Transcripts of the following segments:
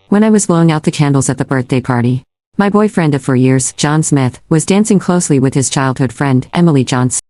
When I was blowing out the candles at the birthday party, my boyfriend of 4 years, John Smith, was dancing closely with his childhood friend, Emily Johnson.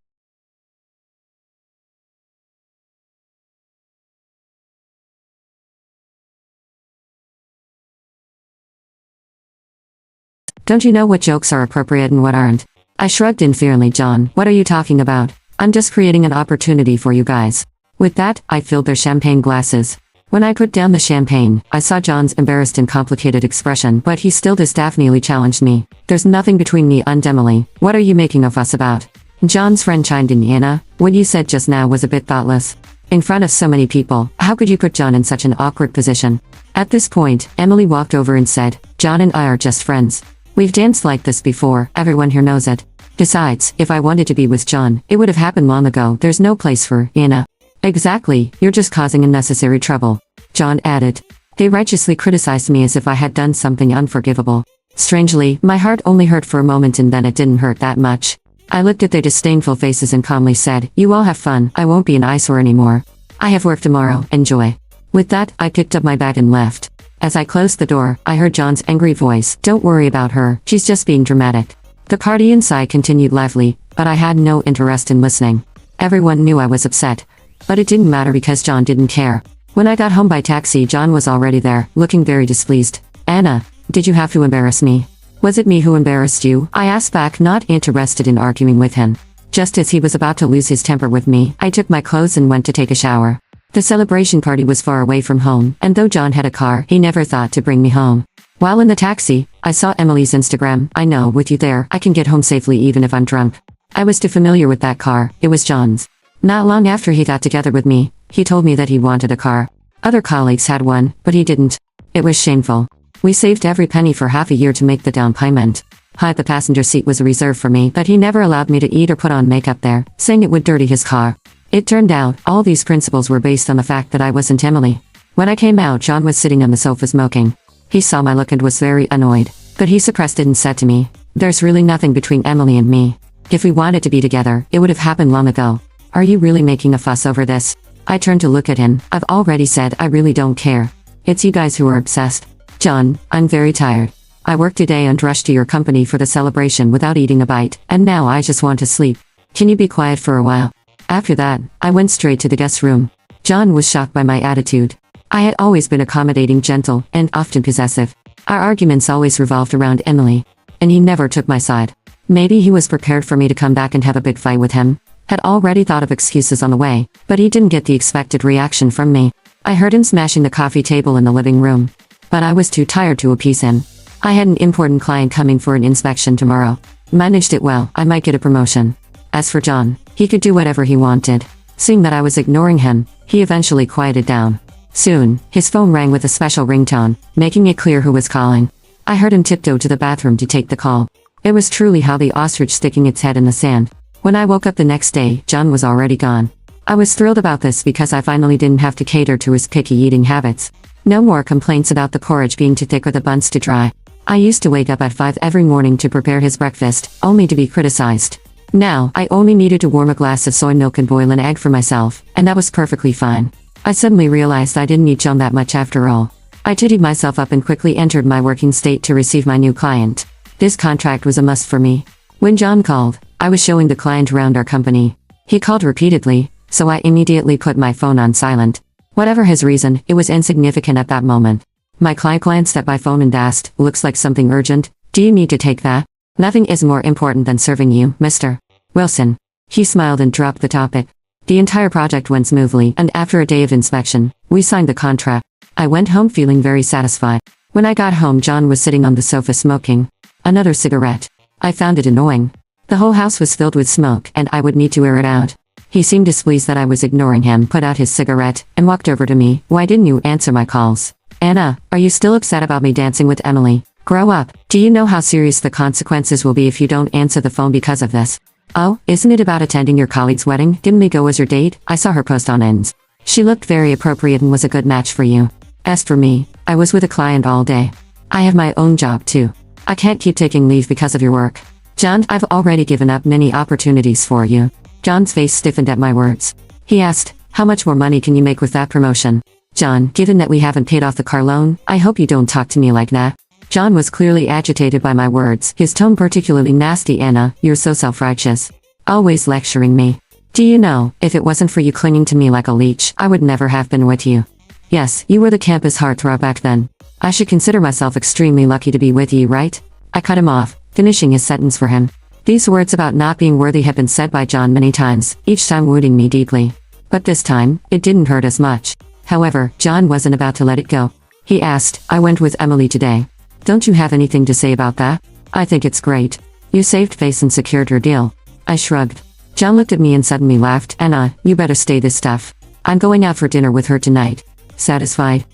Don't you know what jokes are appropriate and what aren't? I shrugged inferently. John, what are you talking about? I'm just creating an opportunity for you guys. With that, I filled their champagne glasses. When I put down the champagne, I saw John's embarrassed and complicated expression, but he still disdainfully challenged me. There's nothing between me and Emily. What are you making a fuss about? John's friend chimed in. Anna, what you said just now was a bit thoughtless. In front of so many people, how could you put John in such an awkward position? At this point, Emily walked over and said, John and I are just friends. We've danced like this before, everyone here knows it. Besides, if I wanted to be with John, it would have happened long ago. There's no place for Anna. Exactly, you're just causing unnecessary trouble. John added. They righteously criticized me as if I had done something unforgivable. Strangely, my heart only hurt for a moment and then it didn't hurt that much. I looked at their disdainful faces and calmly said, you all have fun, I won't be an eyesore anymore. I have work tomorrow, enjoy. With that, I picked up my bag and left. As I closed the door, I heard John's angry voice, don't worry about her, she's just being dramatic. The party inside continued lively, but I had no interest in listening. Everyone knew I was upset. But it didn't matter because John didn't care. When I got home by taxi, John was already there, looking very displeased. Anna, did you have to embarrass me? Was it me who embarrassed you? I asked back, not interested in arguing with him. Just as he was about to lose his temper with me, I took my clothes and went to take a shower. The celebration party was far away from home, and though John had a car, he never thought to bring me home. While in the taxi, I saw Emily's Instagram. I know, with you there, I can get home safely even if I'm drunk. I was too familiar with that car, it was John's. Not long after he got together with me, he told me that he wanted a car. Other colleagues had one, but he didn't. It was shameful. We saved every penny for half a year to make the down payment. The passenger seat was reserved for me, but he never allowed me to eat or put on makeup there, saying it would dirty his car. It turned out, all these principles were based on the fact that I wasn't Emily. When I came out, John was sitting on the sofa smoking. He saw my look and was very annoyed, but he suppressed it and said to me, there's really nothing between Emily and me. If we wanted to be together, it would have happened long ago. Are you really making a fuss over this? I turned to look at him. I've already said I really don't care. It's you guys who are obsessed. John, I'm very tired. I worked today and rushed to your company for the celebration without eating a bite, and now I just want to sleep. Can you be quiet for a while? After that, I went straight to the guest room. John was shocked by my attitude. I had always been accommodating, gentle, and often possessive. Our arguments always revolved around Emily. And he never took my side. Maybe he was prepared for me to come back and have a big fight with him. Had already thought of excuses on the way, but he didn't get the expected reaction from me. I heard him smashing the coffee table in the living room. But I was too tired to appease him. I had an important client coming for an inspection tomorrow. Managed it well, I might get a promotion. As for John, he could do whatever he wanted. Seeing that I was ignoring him, he eventually quieted down. Soon, his phone rang with a special ringtone, making it clear who was calling. I heard him tiptoe to the bathroom to take the call. It was truly how the ostrich sticking its head in the sand. When I woke up the next day, John was already gone. I was thrilled about this because I finally didn't have to cater to his picky eating habits. No more complaints about the porridge being too thick or the buns too dry. I used to wake up at 5 every morning to prepare his breakfast, only to be criticized. Now, I only needed to warm a glass of soy milk and boil an egg for myself, and that was perfectly fine. I suddenly realized I didn't need John that much after all. I tittied myself up and quickly entered my working state to receive my new client. This contract was a must for me. When John called, I was showing the client around our company. He called repeatedly, so I immediately put my phone on silent. Whatever his reason, it was insignificant at that moment. My client glanced at my phone and asked, looks like something urgent. Do you need to take that? Nothing is more important than serving you, Mr. Wilson. He smiled and dropped the topic. The entire project went smoothly, and after a day of inspection, we signed the contract. I went home feeling very satisfied. When I got home, John was sitting on the sofa smoking another cigarette. I found it annoying. The whole house was filled with smoke, and I would need to air it out. He seemed displeased that I was ignoring him, put out his cigarette, and walked over to me. Why didn't you answer my calls? Anna, are you still upset about me dancing with Emily? Grow up. Do you know how serious the consequences will be if you don't answer the phone because of this? Oh, isn't it about attending your colleague's wedding? Didn't we go as your date? I saw her post on Ins. She looked very appropriate and was a good match for you. As for me, I was with a client all day. I have my own job too. I can't keep taking leave because of your work. John, I've already given up many opportunities for you. John's face stiffened at my words. He asked, how much more money can you make with that promotion? John, given that we haven't paid off the car loan, I hope you don't talk to me like that. John was clearly agitated by my words, his tone particularly nasty. Anna, you're so self-righteous. Always lecturing me. Do you know, if it wasn't for you clinging to me like a leech, I would never have been with you. Yes, you were the campus heartthrob back then. I should consider myself extremely lucky to be with you, right? I cut him off, finishing his sentence for him. These words about not being worthy had been said by John many times, each time wounding me deeply. But this time, it didn't hurt as much. However, John wasn't about to let it go. He asked, I went with Emily today. Don't you have anything to say about that? I think it's great. You saved face and secured your deal. I shrugged. John looked at me and suddenly laughed. Anna, you better stay this stuff. I'm going out for dinner with her tonight. Satisfied?